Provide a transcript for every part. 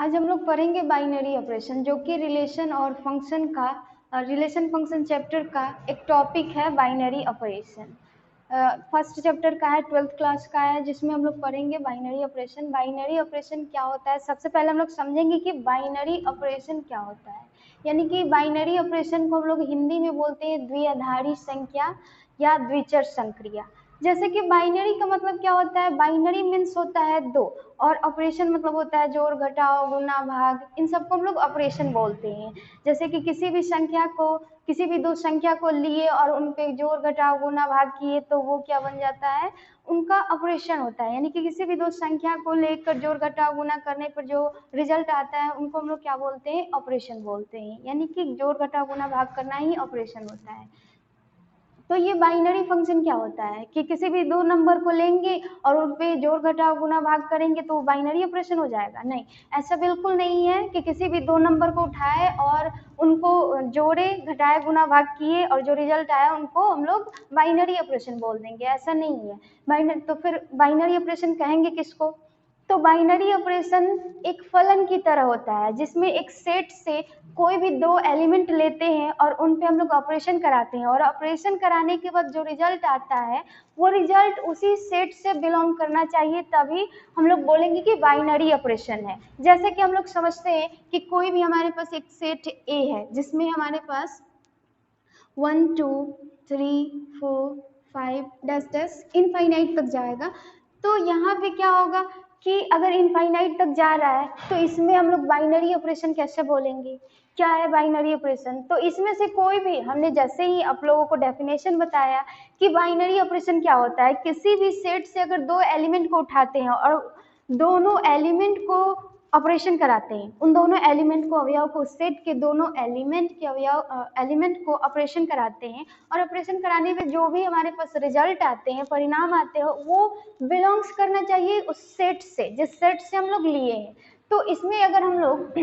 आज हम लोग पढ़ेंगे बाइनरी ऑपरेशन, जो कि रिलेशन और फंक्शन का रिलेशन फंक्शन चैप्टर का एक टॉपिक है बाइनरी ऑपरेशन। फर्स्ट चैप्टर का है, 12th क्लास का है, जिसमें हम लोग पढ़ेंगे बाइनरी ऑपरेशन। बाइनरी ऑपरेशन क्या होता है, सबसे पहले हम लोग समझेंगे कि बाइनरी ऑपरेशन क्या होता है। यानी कि बाइनरी ऑपरेशन को हम लोग हिंदी में बोलते हैं द्विआधारी संख्या या द्विचर संक्रिया। जैसे कि बाइनरी का मतलब क्या होता है, बाइनरी मीन्स होता है दो, और ऑपरेशन मतलब होता है जोड़ घटाव गुना भाग, इन सबको हम लोग ऑपरेशन बोलते हैं। जैसे कि किसी भी दो संख्या को लिए और उन पे जोड़ घटाव गुना भाग किए तो वो क्या बन जाता है, उनका ऑपरेशन होता है। यानी कि किसी भी दो संख्या को लेकर जोड़ घटाव गुना करने पर जो रिजल्ट आता है उनको हम लोग क्या बोलते हैं, ऑपरेशन बोलते हैं। यानी कि जोड़ घटाव गुना भाग करना ही ऑपरेशन होता है। तो ये बाइनरी फंक्शन क्या होता है कि किसी भी दो नंबर को लेंगे और उन पे जोड़ घटाव गुना भाग करेंगे तो बाइनरी ऑपरेशन हो जाएगा? नहीं, ऐसा बिल्कुल नहीं है कि किसी भी दो नंबर को उठाए और उनको जोड़े घटाए गुना भाग किए और जो रिजल्ट आया उनको हम लोग बाइनरी ऑपरेशन बोल देंगे, ऐसा नहीं है। तो फिर बाइनरी ऑपरेशन कहेंगे किसको? तो बाइनरी ऑपरेशन एक फलन की तरह होता है, जिसमें एक सेट से कोई भी दो एलिमेंट लेते हैं और उन पे हम लोग ऑपरेशन कराते हैं, और ऑपरेशन कराने के बाद जो रिजल्ट आता है वो रिजल्ट उसी सेट से बिलोंग करना चाहिए, तभी हम लोग बोलेंगे कि बाइनरी ऑपरेशन है। जैसे कि हम लोग समझते हैं कि कोई भी हमारे पास एक सेट ए है जिसमें हमारे पास 1 2 3 4 5 डैश डैश इनफाइनाइट तक जाएगा। तो यहाँ पे क्या होगा कि अगर इनफाइनाइट तक जा रहा है तो इसमें हम लोग बाइनरी ऑपरेशन कैसे बोलेंगे? क्या है बाइनरी ऑपरेशन? तो इसमें से कोई भी, हमने जैसे ही आप लोगों को डेफिनेशन बताया कि बाइनरी ऑपरेशन क्या होता है, किसी भी सेट से अगर दो एलिमेंट को उठाते हैं और दोनों एलिमेंट को ऑपरेशन कराते हैं, उन दोनों एलिमेंट को, अवयव को, सेट के दोनों एलिमेंट को ऑपरेशन कराते हैं, और ऑपरेशन कराने में जो भी हमारे पास रिजल्ट आते हैं, परिणाम आते हैं, वो बिलोंग्स करना चाहिए उस सेट से जिस सेट से हम लोग लिए हैं। तो इसमें अगर हम लोग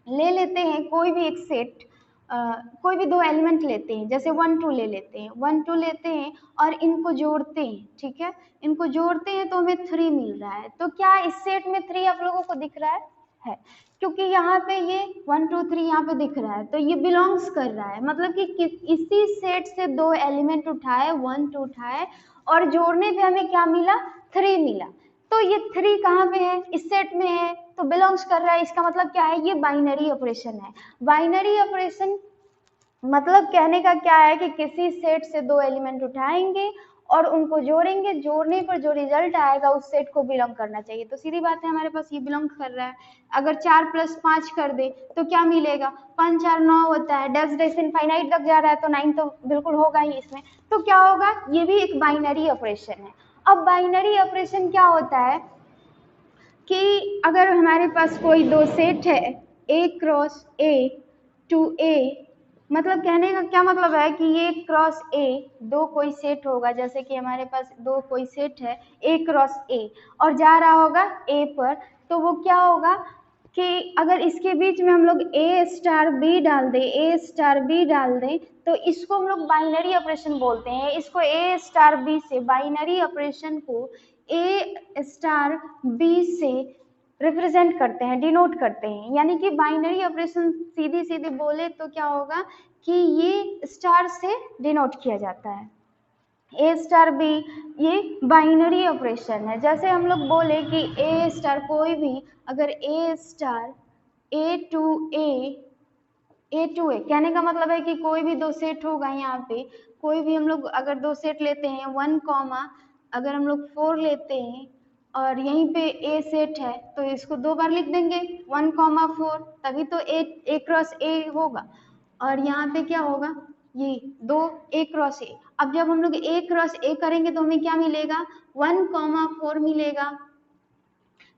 ले लेते हैं कोई भी एक सेट, कोई भी दो एलिमेंट लेते हैं, जैसे 1 2 ले लेते हैं, 1 2 लेते हैं और इनको जोड़ते हैं, ठीक है, इनको जोड़ते हैं तो हमें 3 मिल रहा है। तो क्या इस सेट में 3 आप लोगों को दिख रहा है? क्योंकि यहाँ पे ये 1 2 3 यहाँ पे दिख रहा है, तो ये बिलोंग्स कर रहा है, मतलब कि इसी सेट से दो एलिमेंट उठाए, 1 2 उठाए और जोड़ने पे हमें क्या मिला, 3 मिला। तो ये 3 कहाँ पे है, इस सेट में है, तो बिलोंग्स कर रहा है। इसका मतलब क्या है, ये बाइनरी ऑपरेशन है। बाइनरी ऑपरेशन मतलब कहने का क्या है कि किसी सेट से दो एलिमेंट उठाएंगे और उनको जोड़ेंगे, जोड़ने पर जो रिजल्ट आएगा उस सेट को बिलोंग करना चाहिए। तो सीधी बात है, हमारे पास ये बिलोंग कर रहा है। अगर 4 + 5 कर दे तो क्या मिलेगा, 5 4 9 होता है, डैश डैश इनफाइनाइट तक जा रहा है तो 9 तो बिल्कुल होगा ही इसमें। तो क्या होगा, ये भी एक बाइनरी ऑपरेशन है। अब बाइनरी ऑपरेशन क्या होता है कि अगर हमारे पास कोई दो सेट है, A cross A to A, मतलब कहने का क्या मतलब है कि ये क्रॉस A दो कोई सेट होगा, जैसे कि हमारे पास दो कोई सेट है A क्रॉस A और जा रहा होगा A पर, तो वो क्या होगा कि अगर इसके बीच में हम लोग A स्टार B डाल दें, A स्टार B डाल दें, तो इसको हम लोग बाइनरी ऑपरेशन बोलते हैं। इसको A स्टार B से, बाइनरी ऑपरेशन को A स्टार B से रिप्रेजेंट करते हैं, डिनोट करते हैं। यानी कि बाइनरी ऑपरेशन सीधी सीधी बोले तो क्या होगा कि ये स्टार से डिनोट किया जाता है, A स्टार B, ये बाइनरी ऑपरेशन है। जैसे हम लोग बोले कि A स्टार, कोई भी अगर A star A to A, कहने का मतलब है कि कोई भी दो सेट होगा, यहाँ पे कोई भी हम लोग अगर दो सेट लेते हैं 1 कॉमा, अगर हम लोग 4 लेते हैं और यहीं पे A सेट है तो इसको दो बार लिख देंगे 1 कॉमा 4, तभी तो A क्रॉस A होगा। और यहाँ पे क्या होगा, ये दो A क्रॉस A। अब जब हम लोग A क्रॉस A करेंगे तो हमें क्या मिलेगा, 1 कॉमा 4 मिलेगा।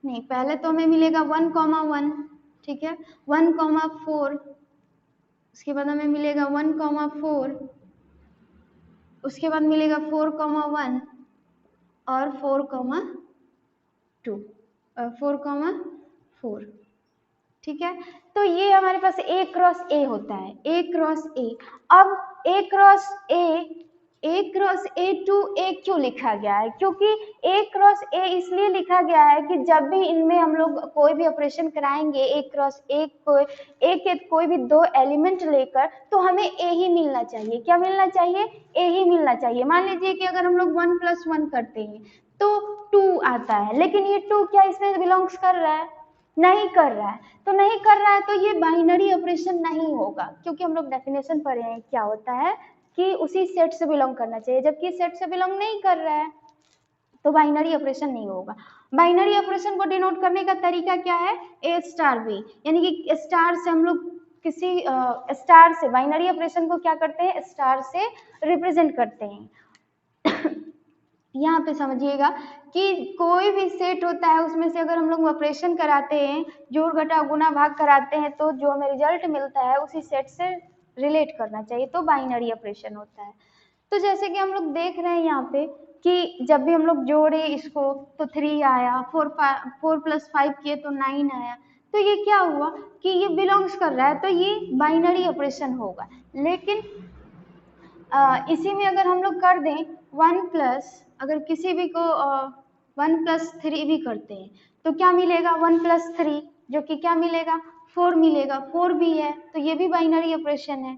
नहीं, पहले तो हमें मिलेगा 1 कॉमा 1, ठीक है, 1 कॉमा 4, उसके बाद हमें मिलेगा 1 कॉमा 4, उसके बाद मिलेगा 4 कॉमा 1 और 4 कॉमा 2, 4 कॉमा 4, ठीक है। तो ये हमारे पास A क्रॉस A होता है, A क्रॉस A। अब A cross A A cross A to ए क्यों लिखा गया है? क्योंकि ए क्रॉस ए इसलिए लिखा गया है कि जब भी इनमें हम लोग कोई भी ऑपरेशन कराएंगे ए क्रॉस ए के कोई भी दो एलिमेंट लेकर, तो हमें ए ही मिलना चाहिए। क्या मिलना चाहिए? ए ही मिलना चाहिए। मान लीजिए कि अगर हम लोग 1 + 1 करते हैं तो 2 आता है, लेकिन ये 2 क्या इसमें बिलोंग्स कर रहा है? नहीं कर रहा है। तो नहीं कर रहा है तो ये बाइनरी ऑपरेशन नहीं होगा, क्योंकि हम लोग डेफिनेशन पढ़े हैं क्या होता है कि उसी सेट से बिलोंग करना चाहिए, जबकि सेट से बिलोंग नहीं कर रहा है तो बाइनरी ऑपरेशन नहीं होगा। बाइनरी ऑपरेशन को डिनोट करने का तरीका क्या है? ए स्टार बी, यानी कि स्टार से हम लोग किसी स्टार से बाइनरी ऑपरेशन को क्या करते हैं? स्टार से रिप्रेजेंट करते हैं। यहाँ पे समझिएगा कि कोई भी सेट होता है उसमें से अगर हम लोग ऑपरेशन कराते हैं, जोड़ घटा गुना भाग कराते हैं, तो जो हमें रिजल्ट मिलता है उसी सेट से रिलेट करना चाहिए, तो बाइनरी ऑपरेशन होता है। तो जैसे कि हम लोग देख रहे हैं यहाँ पे कि जब भी हम लोग जोड़े इसको तो 3 आया, 4 + 5 किए तो 9 आया, तो ये क्या हुआ कि ये बिलोंग्स कर रहा है, तो ये बाइनरी ऑपरेशन होगा। लेकिन इसी में अगर हम लोग कर दें 1+, अगर किसी भी को 1 + 3 भी करते हैं तो क्या मिलेगा? 1 + 3, जो कि क्या मिलेगा? 4 मिलेगा। 4 भी है तो ये भी बाइनरी ऑपरेशन है।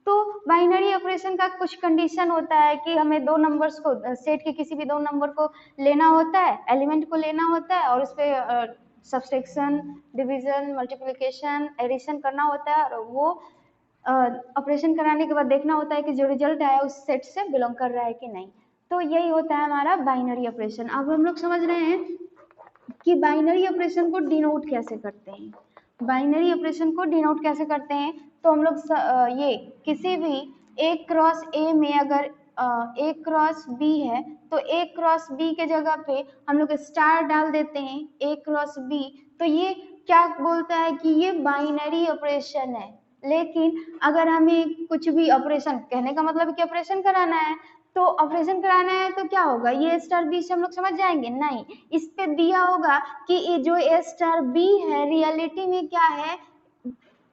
तो बाइनरी ऑपरेशन का कुछ कंडीशन होता है कि हमें दो नंबर्स को, सेट के किसी भी दो नंबर को लेना होता है, एलिमेंट को लेना होता है, और उस पर सब्सट्रैक्शन, डिवीजन, मल्टीप्लिकेशन, एडिशन करना होता है, और वो ऑपरेशन कराने के बाद देखना होता है कि जो रिजल्ट आया उस सेट से बिलोंग कर रहा है कि नहीं। तो यही होता है हमारा बाइनरी ऑपरेशन। अब हम लोग समझ रहे हैं कि बाइनरी ऑपरेशन को डिनोट कैसे करते हैं। बाइनरी ऑपरेशन को डिनोट कैसे करते हैं? तो हम लोग ये किसी भी ए क्रॉस ए में अगर ए क्रॉस बी है तो ए क्रॉस बी के जगह पे हम लोग स्टार डाल देते हैं, ए क्रॉस बी, तो ये क्या बोलता है कि ये बाइनरी ऑपरेशन है। लेकिन अगर हमें कुछ भी ऑपरेशन, कहने का मतलब कि ऑपरेशन कराना है, तो ऑपरेशन कराना है तो क्या होगा? ये स्टार बी से हम लोग समझ जाएंगे? नहीं, इस पे दिया होगा कि ये जो ए स्टार बी है रियलिटी में क्या है?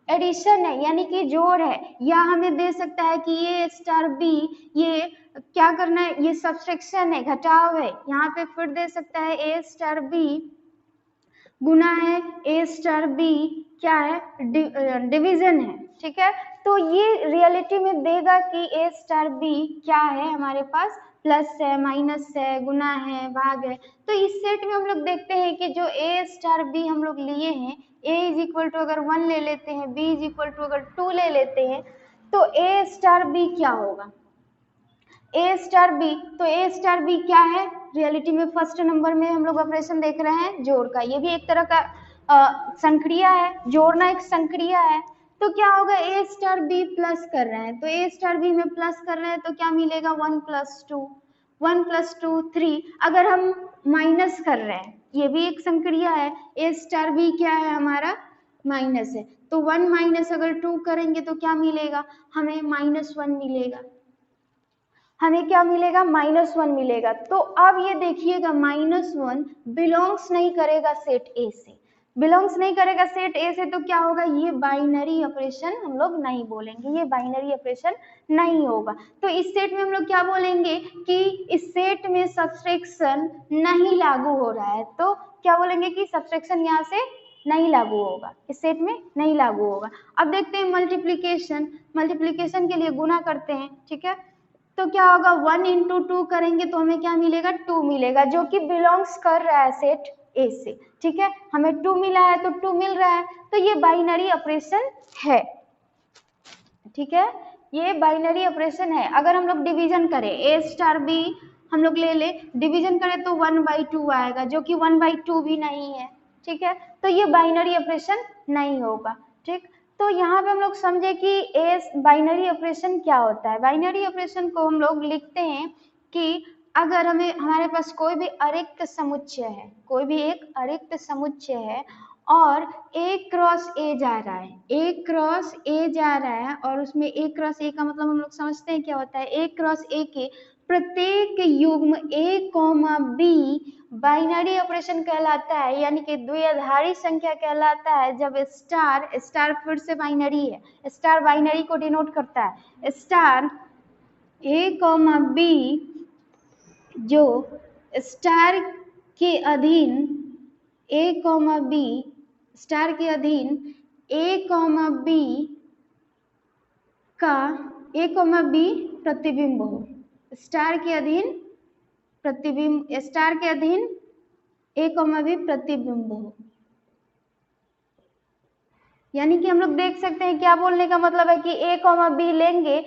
एडिशन है, यानी कि जोड़ है। या हमें दे सकता है कि ये स्टार बी, ये क्या करना है? ये सब्सट्रैक्शन है, घटाव है। यहाँ पे फिर दे सकता है ए स्टार बी गुना है ए स्टार बी क्या है? डिवीजन है। ठीक है, तो ये रियलिटी में देगा कि ए स्टार बी क्या है हमारे पास? प्लस है, माइनस है, गुना है, भाग है। तो इस सेट में हम लोग देखते हैं कि जो ए स्टार बी हम लोग लिए हैं, ए इज इक्वल टू अगर 1 ले लेते हैं, बी इज इक्वल टू अगर 2 ले लेते हैं, तो ए स्टार बी क्या होगा? ए स्टार बी, तो ए स्टार बी क्या है? रियलिटी में फर्स्ट नंबर में हम लोग ऑपरेशन देख रहे हैं जोड़ का, ये भी एक तरह का संक्रिया है, जोड़ना एक संक्रिया है। तो क्या होगा? ए स्टार बी प्लस कर रहे हैं, तो ए स्टार बी में प्लस कर रहे हैं तो क्या मिलेगा? 1 + 2, 1 + 2 3। अगर हम माइनस कर रहे हैं, ये भी एक संक्रिया है, ए स्टार बी क्या है हमारा? माइनस है, तो 1 माइनस अगर 2 करेंगे तो क्या मिलेगा? हमें -1 मिलेगा। हमें क्या मिलेगा? -1 मिलेगा। तो अब ये देखिएगा -1 बिलोंग्स नहीं करेगा सेट ए से, बिलोंग्स नहीं करेगा सेट ए से, तो क्या होगा? ये बाइनरी ऑपरेशन हम लोग नहीं बोलेंगे, ये बाइनरी ऑपरेशन नहीं होगा। तो इस सेट में हम लोग क्या बोलेंगे कि इस सेट में सब्सट्रैक्शन नहीं लागू हो रहा है, तो क्या बोलेंगे कि सब्सट्रैक्शन यहाँ से नहीं लागू होगा, इस सेट में नहीं लागू होगा। अब देखते हैं मल्टीप्लिकेशन, मल्टीप्लिकेशन के लिए गुना करते हैं। ठीक है, तो क्या होगा? 1 × 2 करेंगे तो हमें क्या मिलेगा? 2 मिलेगा, जो कि बिलोंग्स कर रहा है सेट ए से। ठीक है, हमें 2 मिला है तो 2 मिल रहा है, तो ये बाइनरी ऑपरेशन है। ठीक है, ये बाइनरी ऑपरेशन है। अगर हम लोग डिवीजन करें, ए स्टार बी हम लोग ले ले, डिवीजन करें तो 1/2 आएगा, जो कि 1/2 भी नहीं है। ठीक है, तो ये बाइनरी ऑपरेशन नहीं होगा। ठीक, तो यहाँ पे हम लोग समझे कि ए बाइनरी ऑपरेशन क्या होता है। बाइनरी ऑपरेशन को हम लोग लिखते हैं कि अगर हमें, हमारे पास कोई भी अरिक्त समुच्चय है, कोई भी एक अरिक्त समुच्चय है और ए क्रॉस ए जा रहा है, ए क्रॉस ए जा रहा है, और उसमें ए क्रॉस ए का मतलब हम लोग समझते हैं क्या होता है? ए क्रॉस ए के प्रत्येक युग्म a, b बाइनरी ऑपरेशन कहलाता है, यानी कि द्विआधारी संख्या कहलाता है। जब स्टार, स्टार फिर से बाइनरी है, स्टार बाइनरी को डिनोट करता है, स्टार ए कॉमा बी जो स्टार के अधीन ए कॉमा बी स्टार के अधीन ए कॉमा बी का ए कॉमा बी प्रतिबिंब हो, स्टार के अधीन प्रतिबिंब, स्टार के अधीन ए कॉमा बी प्रतिबिंब हो। यानी कि हम लोग देख सकते हैं क्या बोलने का मतलब है कि ए कॉमा बी लेंगे,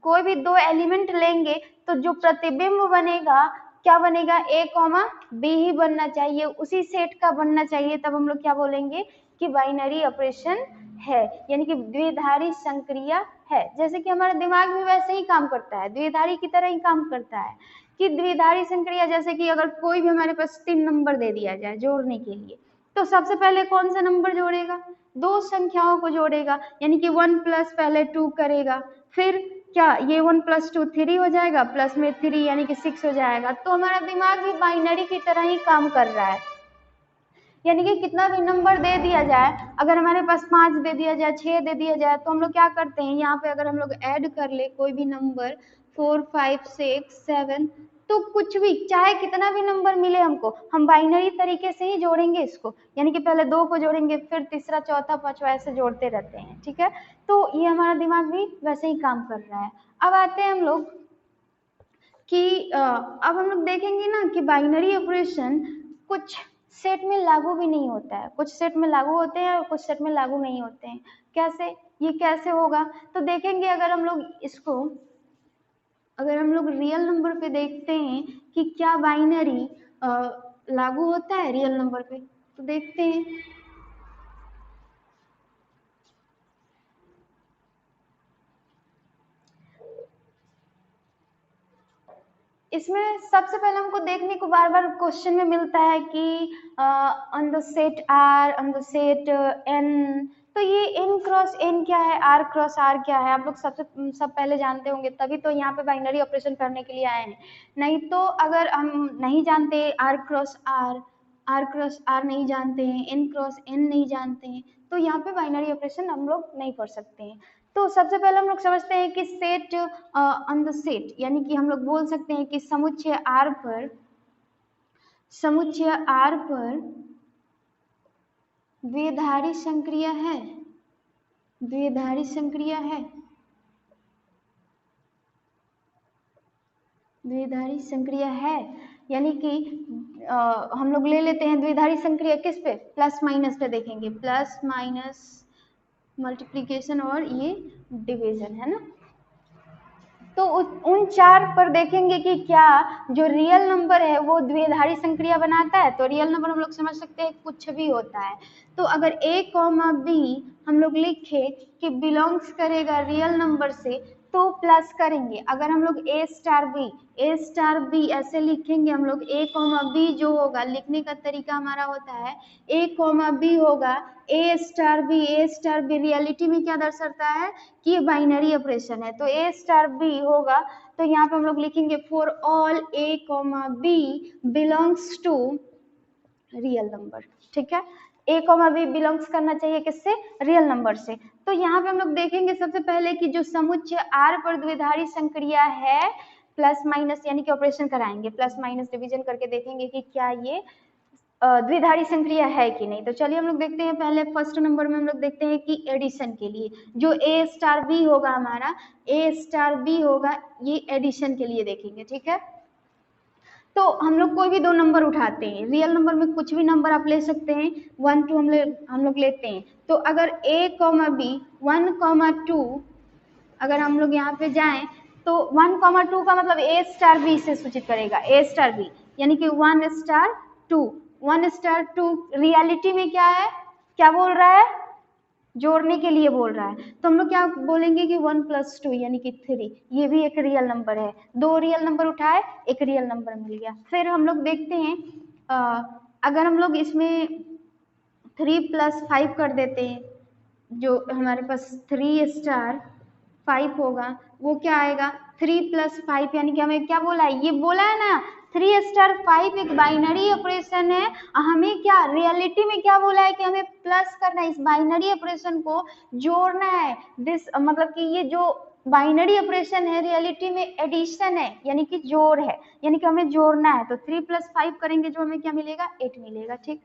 कोई भी दो एलिमेंट लेंगे तो जो प्रतिबिंब बनेगा क्या बनेगा, ए कॉमा बी ही बनना चाहिए, उसी सेट का बनना चाहिए, तब हम लोग क्या बोलेंगे कि बाइनरी ऑपरेशन है, यानी कि द्विधारी संक्रिया है। जैसे कि हमारा दिमाग भी वैसे ही काम करता है, द्विधारी की तरह ही काम करता है कि द्विधारी संक्रिया, जैसे कि अगर कोई भी हमारे पास 3 नंबर दे दिया जाए जोड़ने के लिए, तो सबसे पहले कौन सा नंबर जोड़ेगा, दो संख्याओं को जोड़ेगा, यानी कि 1 प्लस पहले 2 करेगा, फिर क्या ये 1 प्लस 2 3 हो जाएगा, प्लस में 3 यानी कि 6 हो जाएगा। तो हमारा दिमाग भी बाइनरी की तरह ही काम कर रहा है, यानी कि कितना भी नंबर दे दिया जाए, अगर हमारे पास 5 दे दिया जाए, 6 दे दिया जाए, तो हम लोग क्या करते हैं, यहाँ पे अगर हम लोग ऐड कर ले कोई भी नंबर 4 5 6 7, तो कुछ भी चाहे कितना भी नंबर मिले हमको, हम बाइनरी तरीके से ही जोड़ेंगे इसको, यानी कि पहले 2 को जोड़ेंगे, फिर तीसरा चौथा पांचवा ऐसे जोड़ते रहते हैं, ठीक है। तो ये हमारा दिमाग भी वैसे ही काम कर रहा है। अब आते हैं हम लोग कि अब हम लोग देखेंगे ना कि बाइनरी ऑपरेशन कुछ सेट में लागू भी नहीं होता है, कुछ सेट में लागू होते हैं और कुछ सेट में लागू नहीं होते हैं। कैसे, ये कैसे होगा, तो देखेंगे अगर हम लोग इसको, अगर हम लोग रियल नंबर पे देखते हैं कि क्या बाइनरी लागू होता है रियल नंबर पे, तो देखते हैं। इसमें सबसे पहले हमको देखने को बार बार क्वेश्चन में मिलता है कि on the set R, on the set N, तो ये एन क्रॉस एन क्या है, आर क्रॉस आर क्या है, आप लोग सब पहले जानते होंगे, तभी तो यहाँ पे बाइनरी ऑपरेशन करने के लिए आए हैं। नहीं तो अगर हम नहीं जानते आर क्रॉस आर नहीं जानते हैं, एन क्रॉस एन नहीं जानते हैं, तो यहाँ पे बाइनरी ऑपरेशन हम लोग नहीं कर सकते हैं। तो सबसे पहले हम लोग समझते हैं कि सेट ऑन द सेट, यानी कि हम लोग बोल सकते हैं कि समुच्चय R पर द्विधारी संक्रिया है, द्विधारी संक्रिया है, द्विधारी संक्रिया है, यानी कि हम लोग ले लेते हैं द्विधारी संक्रिया किस पे, प्लस माइनस पे देखेंगे, प्लस माइनस मल्टीप्लिकेशन और ये डिवीजन है ना। तो उन 4 पर देखेंगे कि क्या जो रियल नंबर है वो द्विधारी संक्रिया बनाता है, तो रियल नंबर हम लोग समझ सकते हैं कुछ भी होता है। तो अगर a कॉमा बी हम लोग लिखे कि बिलोंग्स करेगा रियल नंबर से, तो प्लस करेंगे, अगर हम लोग a स्टार बी ऐसे लिखेंगे, हम लोग a कॉमा बी जो होगा, लिखने का तरीका हमारा होता है a कॉमा बी होगा a स्टार बी रियलिटी में क्या दर्शाता है कि ये बाइनरी ऑपरेशन है, तो a स्टार बी होगा, तो यहाँ पे हम लोग लिखेंगे for all a comma B belongs to real number, ठीक है। a कॉमा बी बिलोंग्स करना चाहिए किससे, रियल नंबर से। तो यहाँ पे हम लोग देखेंगे सबसे पहले कि जो समुच्चय R पर द्विधारी संक्रिया है, प्लस माइनस यानी कि ऑपरेशन कराएंगे, प्लस माइनस डिवीजन करके देखेंगे कि क्या ये द्विधारी संक्रिया है कि नहीं। तो चलिए हम लोग देखते हैं, पहले फर्स्ट नंबर में हम लोग देखते हैं कि एडिशन के लिए जो a स्टार बी होगा, हमारा a स्टार बी होगा, ये एडिशन के लिए देखेंगे, ठीक है। तो हम लोग कोई भी 2 नंबर उठाते हैं, रियल नंबर में कुछ भी नंबर आप ले सकते हैं, 1 2 हम लोग लेते हैं। तो अगर a कॉमा बी 1 2, अगर हम लोग यहाँ पे जाएं तो 1 2 का मतलब a स्टार बी से सूचित करेगा, a स्टार बी यानी कि 1 स्टार 2, 1 स्टार 2 रियलिटी में क्या है, क्या बोल रहा है, जोड़ने के लिए बोल रहा है, तो हम लोग क्या बोलेंगे कि 1 प्लस 2 यानी कि 3, ये भी एक रियल नंबर है, 2 रियल नंबर उठाए, एक रियल नंबर मिल गया। फिर हम लोग देखते हैं अगर हम लोग इसमें 3 प्लस 5 कर देते हैं, जो हमारे पास 3 स्टार 5 होगा, वो क्या आएगा 3 प्लस 5, यानी कि हमें क्या बोला है, ये बोला है ना 3 स्टार 5 एक बाइनरी ऑपरेशन है, हमें क्या रियलिटी में क्या बोला है कि हमें प्लस करना है, इस बाइनरी ऑपरेशन को जोड़ना है, दिस मतलब कि ये जो बाइनरी ऑपरेशन है, रियलिटी में एडिशन है, यानी कि जोड़ है, यानी कि हमें जोड़ना है। तो 3 + 5 करेंगे जो हमें क्या मिलेगा, 8 मिलेगा। ठीक,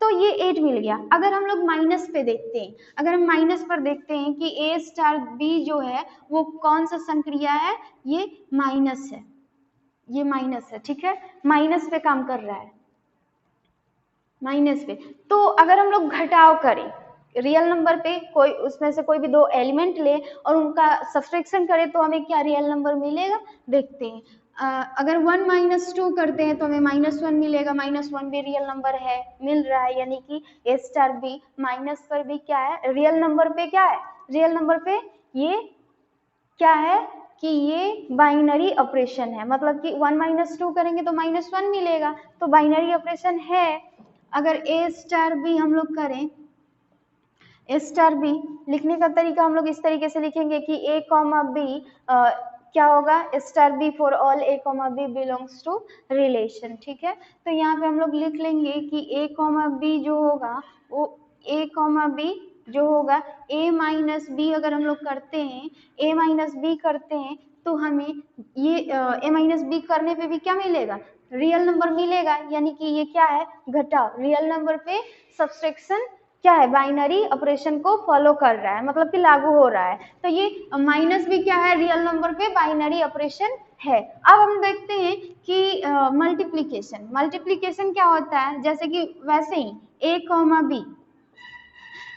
तो ये 8 मिल गया। अगर हम लोग माइनस पे देखते हैं, अगर हम माइनस पर देखते हैं कि A स्टार B जो है वो कौन सा संक्रिया है, ये माइनस है, ये माइनस है। ठीक है, माइनस पे काम कर रहा है, माइनस पे। तो अगर हम लोग घटाव करें रियल नंबर पे, कोई उसमें से कोई भी दो एलिमेंट ले और उनका सब्सट्रैक्शन करें तो हमें क्या रियल नंबर मिलेगा, देखते हैं। अगर 1 - 2 करते हैं तो हमें -1 मिलेगा। -1 भी रियल नंबर है, मिल रहा है, यानी कि A स्टार B माइनस पर भी क्या है, रियल नंबर पे क्या है, रियल नंबर पे ये क्या है कि ये बाइनरी ऑपरेशन है, मतलब कि 1 - 2 करेंगे तो -1 मिलेगा, तो बाइनरी ऑपरेशन है। अगर A स्टार B हम लोग करें, A स्टार B लिखने का तरीका हम लोग इस तरीके से लिखेंगे कि A, B क्या होगा, star B for all A, B belongs to relation. ठीक है, तो यहाँ पे हम लोग लिख लेंगे कि A, B जो होगा वो A, B जो होगा A माइनस B, अगर हम लोग करते हैं A माइनस B करते हैं तो हमें ये A माइनस B करने पे भी क्या मिलेगा, रियल नंबर मिलेगा, यानी कि ये क्या है, घटाव। रियल नंबर पे सब्सट्रैक्शन क्या है, बाइनरी ऑपरेशन को फॉलो कर रहा है, मतलब कि लागू हो रहा है। तो ये माइनस भी क्या है, रियल नंबर पे बाइनरी ऑपरेशन है। अब हम देखते हैं कि मल्टीप्लिकेशन, मल्टीप्लिकेशन क्या होता है, जैसे कि वैसे ही A, B,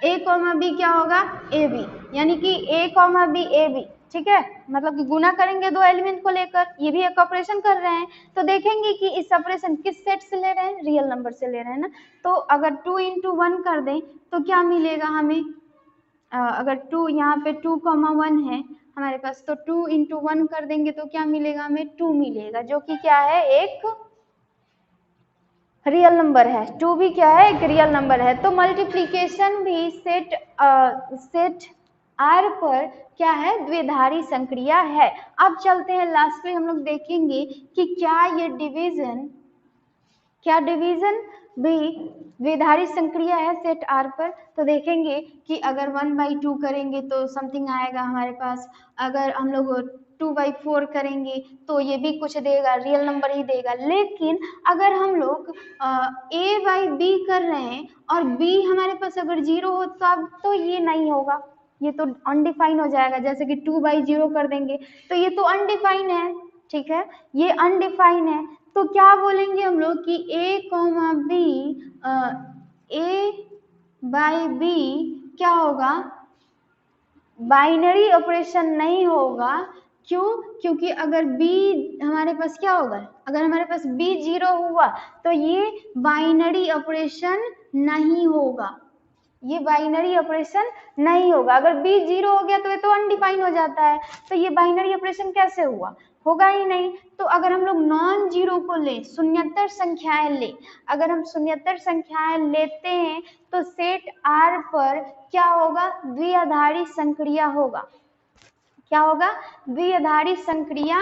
A, B क्या होगा, AB, यानी कि A, B, AB। ठीक है, मतलब कि गुना करेंगे दो एलिमेंट को लेकर, ये भी एक ऑपरेशन कर रहे हैं। तो देखेंगे कि इस ऑपरेशन किस सेट से ले रहे हैं, रियल नंबर से ले रहे हैं ना। तो अगर 2 × 1 कर दें तो क्या मिलेगा हमें, अगर 2 यहाँ पे 2, 1 है हमारे पास, तो 2 × 1 कर देंगे तो क्या मिलेगा, हमें 2 मिलेगा, जो कि क्या है, एक रियल नंबर है। 2 भी क्या है, एक रियल नंबर है। तो मल्टीप्लिकेशन भी सेट आर पर क्या है, द्विधारी संक्रिया है। अब चलते हैं लास्टली हम लोग देखेंगे कि क्या ये डिवीजन, क्या डिवीजन भी द्विधारी संक्रिया है सेट आर पर। तो देखेंगे कि अगर 1/2 करेंगे तो समथिंग आएगा हमारे पास, अगर हम लोग 2/4 करेंगे तो ये भी कुछ देगा, रियल नंबर ही देगा। लेकिन अगर हम लोग A/B कर रहे हैं और B हमारे पास अगर 0 हो तो ये नहीं होगा, ये तो अनडिफाइन हो जाएगा। जैसे कि 2/0 कर देंगे तो ये तो अनडिफाइन है। ठीक है, ये अनडिफाइन है, तो क्या बोलेंगे हम लोग कि A/B क्या होगा, बाइनरी ऑपरेशन नहीं होगा। क्यों, क्योंकि अगर B हमारे पास क्या होगा, अगर हमारे पास B 0 हुआ तो ये बाइनरी ऑपरेशन नहीं होगा, ये बाइनरी ऑपरेशन नहीं होगा। अगर B 0 हो गया तो ये तो अनडिफाइन हो जाता है, तो ये बाइनरी ऑपरेशन कैसे हुआ, होगा ही नहीं। तो अगर हम लोग नॉन जीरो को ले, शून्यतर संख्याएं ले, अगर हम शून्यतर संख्याएं लेते हैं तो सेट R पर क्या होगा, द्विआधारी संक्रिया होगा। क्या होगा, द्विआधारी संक्रिया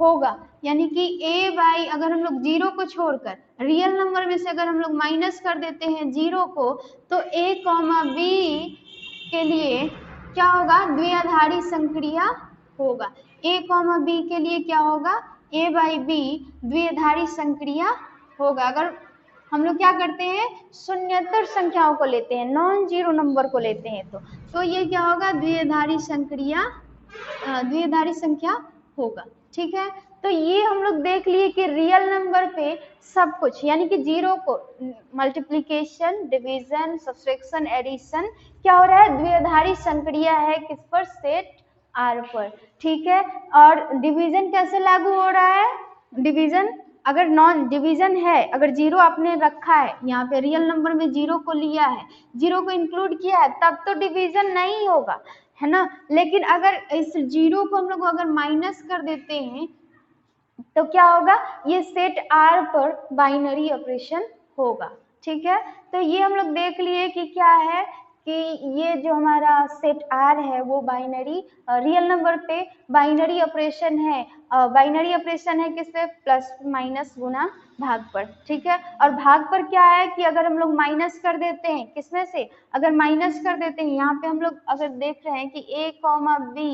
होगा, यानी कि A/, अगर हम लोग 0 को छोड़कर रियल नंबर में से अगर हम लोग माइनस कर देते हैं 0 को, तो A, B के लिए क्या होगा, द्विआधारी संक्रिया होगा। A, B के लिए क्या होगा, A/B द्विआधारी संक्रिया होगा। अगर हम लोग क्या करते हैं, शून्यतर संख्याओं को लेते हैं, नॉन जीरो नंबर को लेते हैं, तो ये क्या होगा, द्विआधारी संक्रिया, द्विआधारी संख्या होगा। ठीक है, तो ये हम लोग देख लिए कि रियल नंबर पे सब कुछ, यानी कि 0 को मल्टीप्लिकेशन, डिवीजन, सब्सट्रैक्शन, एडिशन क्या हो रहा है, द्विआधारी संक्रिया है किस पर, सेट आर पर। ठीक है, और डिवीजन कैसे लागू हो रहा है, डिवीजन अगर नॉन डिवीजन है, अगर 0 आपने रखा है यहाँ पे, रियल नंबर में 0 को लिया है, 0 को इंक्लूड किया है, तब तो डिवीजन नहीं होगा, है ना। लेकिन अगर इस 0 को हम लोग अगर माइनस कर देते हैं तो क्या होगा, ये सेट आर पर बाइनरी ऑपरेशन होगा। ठीक है, तो ये हम लोग देख लिए कि क्या है कि ये जो हमारा सेट आर है वो बाइनरी रियल नंबर पे बाइनरी ऑपरेशन है। बाइनरी ऑपरेशन है किस पे? प्लस माइनस गुना भाग पर, ठीक है। और भाग पर क्या है कि अगर हम लोग माइनस कर देते हैं किसमें से, अगर माइनस कर देते हैं यहाँ पे हम लोग अगर देख रहे हैं कि a कॉमा b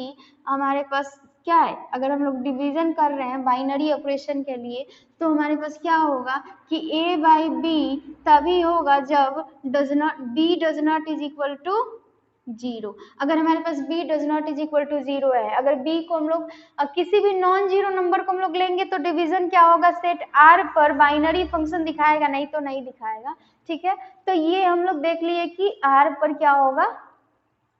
हमारे पास क्या है, अगर हम लोग डिवीजन कर रहे हैं बाइनरी ऑपरेशन के लिए तो हमारे पास क्या होगा कि a बाई बी तभी होगा जब b does not is equal to 0। अगर हमारे पास b does not is equal to 0 है, अगर b को हम लोग किसी भी नॉन जीरो नंबर को हम लोग लेंगे तो डिवीजन क्या होगा, सेट r पर बाइनरी फंक्शन दिखाएगा, नहीं तो नहीं दिखाएगा, ठीक है। तो ये हम लोग देख लिए कि r पर क्या होगा,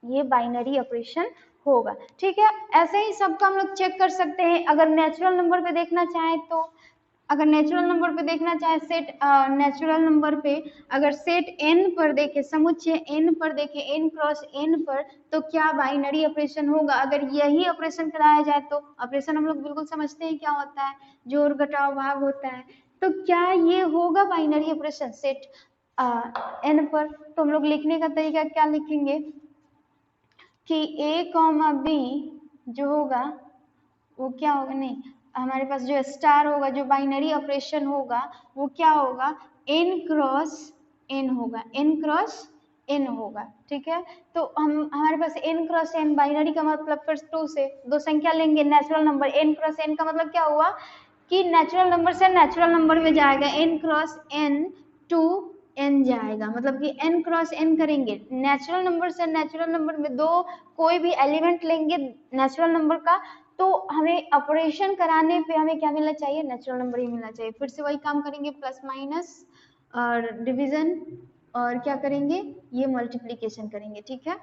ये बाइनरी ऑपरेशन होगा, ठीक है। ऐसे ही सबका हम लोग चेक कर सकते हैं। अगर नेचुरल नंबर पे देखना चाहें तो, अगर नेचुरल नंबर पे देखना चाहे सेट नेचुरल नंबर पे अगर सेट n पर देखे, समुच्चय n पर देखे, n क्रॉस n पर, तो क्या बाइनरी ऑपरेशन होगा। अगर यही ऑपरेशन कराया जाए तो ऑपरेशन हम लोग बिल्कुल समझते हैं क्या होता है, जोड़ घटाव भाग होता है, तो क्या ये होगा बाइनरी ऑपरेशन सेट n पर। तो हम लोग लिखने का तरीका क्या लिखेंगे कि a कॉमा बी जो होगा वो क्या होगा, नहीं हमारे पास जो स्टार होगा, जो बाइनरी ऑपरेशन होगा वो क्या होगा, n क्रॉस n होगा, n क्रॉस n होगा, ठीक है। तो हमारे पास n क्रॉस n बाइनरी का मतलब फिर 2 से दो संख्या लेंगे, natural number n cross n का मतलब क्या हुआ कि नेचुरल नंबर से नेचुरल नंबर में जाएगा, n cross n to n जाएगा, मतलब कि n क्रॉस n करेंगे, नेचुरल नंबर से नेचुरल नंबर में दो कोई भी एलिमेंट लेंगे नेचुरल नंबर का, तो हमें ऑपरेशन कराने पे हमें क्या मिलना चाहिए, नेचुरल नंबर ही मिलना चाहिए। फिर से वही काम करेंगे, प्लस माइनस और डिवीजन और क्या करेंगे, ये मल्टीप्लिकेशन करेंगे, ठीक है।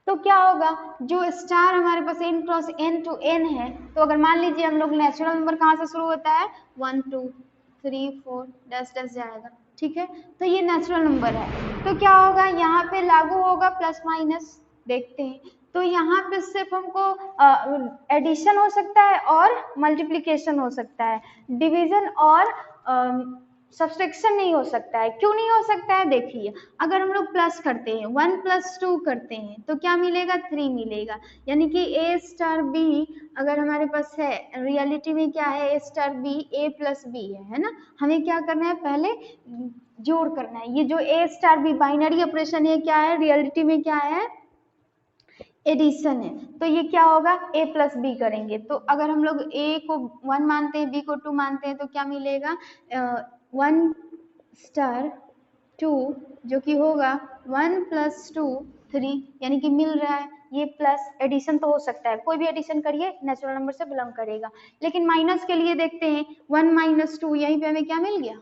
तो क्या होगा, जो स्टार हमारे पास n cross n to n है, तो अगर मान लीजिए हम लोग नेचुरल नंबर कहाँ से शुरू होता है, 1 2 3 4 डैश डैश जाएगा, ठीक है। तो ये नेचुरल नंबर है, तो क्या होगा यहाँ पे लागू होगा प्लस माइनस, देखते हैं। तो यहाँ पे सिर्फ हमको एडिशन हो सकता है और मल्टीप्लिकेशन हो सकता है, डिवीजन और सब्सट्रैक्शन नहीं हो सकता है। क्यों नहीं हो सकता है, देखिए अगर हम लोग प्लस करते हैं 1 + 2 करते हैं तो क्या मिलेगा, 3 मिलेगा, यानी कि a स्टार b अगर हमारे पास है, रियलिटी में क्या है, a star b a plus b है ना, हमें क्या करना है, पहले जोड़ करना है। ये जो a star b binary operation है क्या है, रियलिटी में क्या है, एडिशन है, तो ये क्या होगा, a प्लस बी करेंगे। तो अगर हम लोग a को 1 मानते हैं, b को 2 मानते हैं, तो क्या मिलेगा, 1 स्टार 2 जो कि होगा 1 + 2 3, यानी कि मिल रहा है, ये प्लस एडिशन तो हो सकता है, कोई भी एडिशन करिए नेचुरल नंबर से बिलोंग करेगा। लेकिन माइनस के लिए देखते हैं, 1 - 2 यहीं पे हमें क्या मिल गया,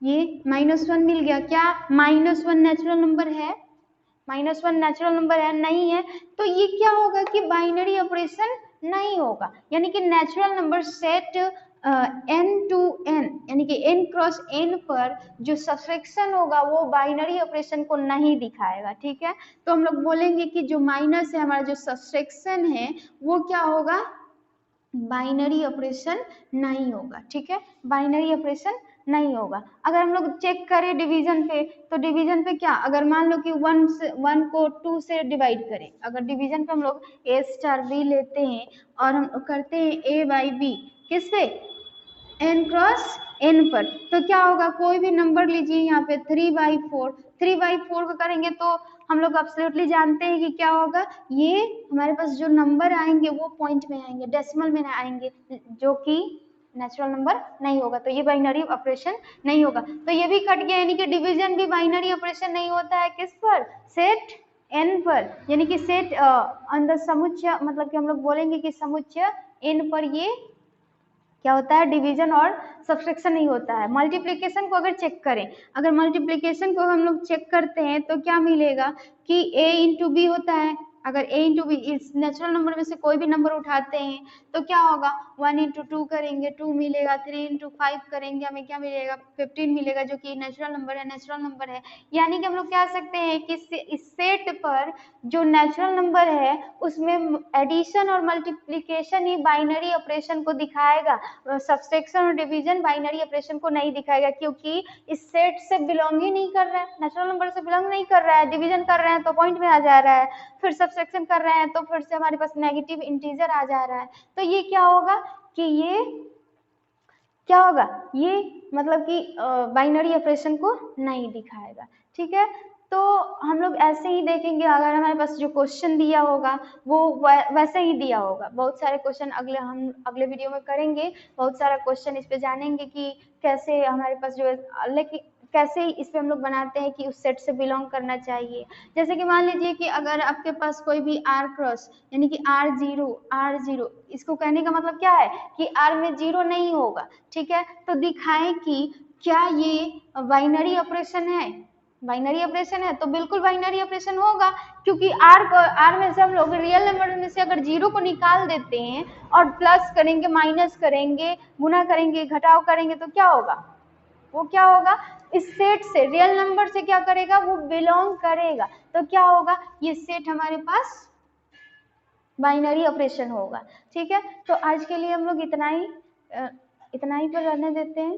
ये -1 मिल गया। क्या -1 नेचुरल नंबर है, -1 नेचुरल नंबर है, नहीं है, तो ये क्या होगा कि बाइनरी ऑपरेशन नहीं होगा, यानी कि natural number set n to n यानी कि n क्रॉस n पर जो सब्सट्रैक्शन होगा वो बाइनरी ऑपरेशन को नहीं दिखाएगा, ठीक है। तो हम लोग बोलेंगे कि जो माइनस है, हमारा जो सब्सट्रैक्शन है वो क्या होगा, बाइनरी ऑपरेशन नहीं होगा, ठीक है, बाइनरी ऑपरेशन नहीं होगा। अगर हम लोग चेक करें डिवीजन पे, तो डिवीजन पे क्या, अगर मान लो कि 1 को 2 से डिवाइड करें, अगर डिवीजन पे हम लोग a स्टार b लेते हैं और हम करते हैं a बाई बी किस पे, n क्रॉस n पर, तो क्या होगा, कोई भी नंबर लीजिए, यहाँ पे 3/4 को करेंगे तो हम लोग एब्सोल्युटली जानते हैं कि क्या होगा, ये हमारे पास जो नंबर आएंगे वो पॉइंट में आएंगे, डेसिमल में आएंगे, जो कि नेचुरल नंबर नहीं होगा, तो ये बाइनरी ऑपरेशन नहीं होगा। तो ये भी कट गया, यानी कि डिवीजन भी बाइनरी ऑपरेशन नहीं होता है, किस पर, सेट n पर, यानी कि सेट अंदर समुच्चय, मतलब कि हम लोग बोलेंगे कि समुच्चय n पर ये क्या होता है, डिवीजन और सब्सट्रैक्शन नहीं होता है। मल्टीप्लिकेशन को अगर चेक करें, अगर मल्टीप्लिकेशन को हम लोग चेक करते हैं तो क्या मिलेगा कि a × b होता है, अगर a इंटू बी इस नेचुरल नंबर में से कोई भी नंबर उठाते हैं तो क्या होगा, 1 इंटू टू करेंगे 2 मिलेगा, 3 इंटू 5 करेंगे हमें क्या मिलेगा, 15 मिलेगा, जो कि नेचुरल नंबर है। यानी कि हम लोग कह सकते हैं कि इस सेट पर जो नेचुरल नंबर है उसमें एडिशन और मल्टीप्लीकेशन ही बाइनरी ऑपरेशन को दिखाएगा, सब्सट्रैक्शन और डिवीजन बाइनरी ऑपरेशन को नहीं दिखाएगा, क्योंकि इस सेट से बिलोंग ही नहीं कर रहा है, नेचुरल नंबर से बिलोंग नहीं कर रहा है। डिवीजन कर रहे हैं तो पॉइंट में आ जा रहा है, फिर सब्सट्रैक्शन कर रहे हैं तो फिर से हमारे पास नेगेटिव इंटीजर आ जा रहा है। तो ये क्या होगा कि ये क्या होगा, ये मतलब कि बाइनरी ऑपरेशन को नहीं दिखाएगा। ठीक है, तो हम लोग ऐसे ही देखेंगे, अगर हमारे पास जो क्वेश्चन दिया होगा वो वैसे ही दिया होगा। बहुत सारे क्वेश्चन हम अगले वीडियो में करेंगे, बहुत सारा क्वेश्चन इस पे जानेंगे कि कैसे हमारे पास जो है, लेकिन कैसे इस पे हम लोग बनाते हैं कि उस सेट से बिलोंग करना चाहिए। जैसे कि मान लीजिए कि अगर आपके पास कोई भी आर क्रॉस यानी कि R0, इसको कहने का मतलब क्या है कि आर में जीरो नहीं होगा। ठीक है, तो दिखाएं कि क्या ये बाइनरी ऑपरेशन है, बाइनरी ऑपरेशन है, तो बिल्कुल बाइनरी ऑपरेशन होगा, क्योंकि आर में से हम लोग रियल नंबर में से अगर जीरो को निकाल देते हैं और प्लस करेंगे, माइनस करेंगे, गुना करेंगे, घटाव करेंगे, तो क्या होगा, वो क्या होगा, इस सेट से रियल नंबर से क्या करेगा, वो बिलोंग करेगा। तो क्या होगा, ये सेट हमारे पास बाइनरी ऑपरेशन होगा। ठीक है, तो आज के लिए हम लोग इतना ही पर रहने देते हैं।